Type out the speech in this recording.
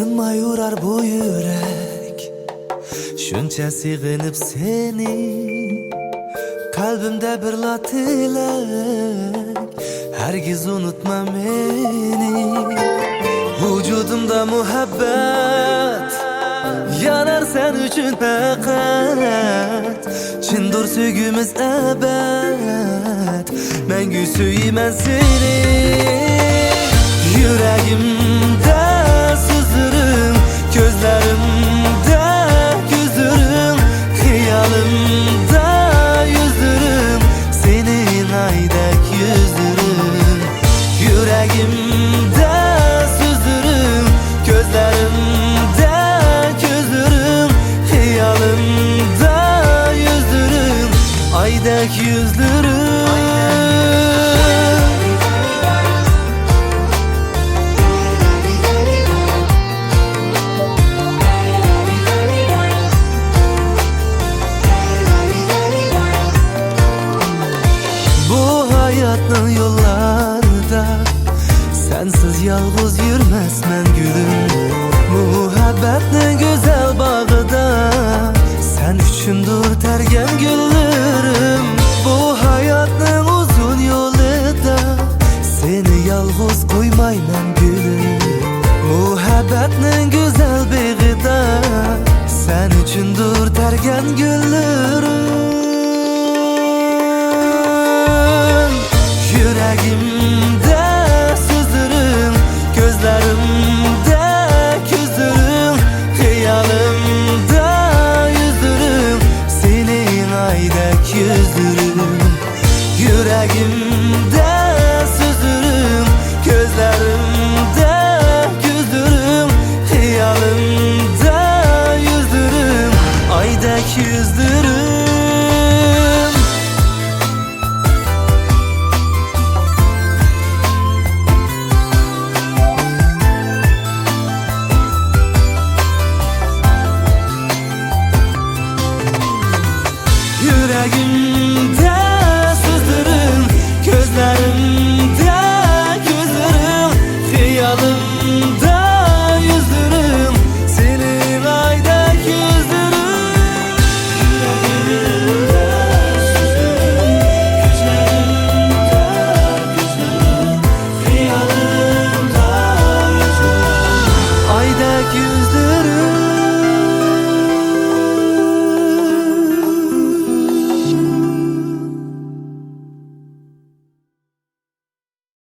Tinmay urar bu yürek, shuncha sig'inib seni. Qalbimda bir tilak, hargiz unutma meni. Vujudimda muhabbat yanar sen uchun faqat. Chindir sevgimiz abad, mangu suyman seni. Yuragimda sızırım, gözlerimde güzürüm, hiyalimda yüzürüm, senin aydak yüzürüm. Yüreğimde sızırım, gözlerimde güzürüm, hiyalimda yüzürüm, aydak yüzürüm. Hayatın yollarda sensiz yalğız yürmezmen gülüm. Muhabbetnin güzel bağıda sen üçündür tergen güllerim. Bu hayatın uzun yolunda seni yalğız koymayman gülüm. Muhabbetnin güzel bağıda sen üçündür tergen güllerim. Yüreğimde sızırım, gözlerimde küzürüm, hiyalimde yüzürüm, senin aydak yüzürüm. Yüreğimde sızırım, gözlerimde küzürüm, hiyalimde yüzürüm, aydak yüzürüm. Yüreğimde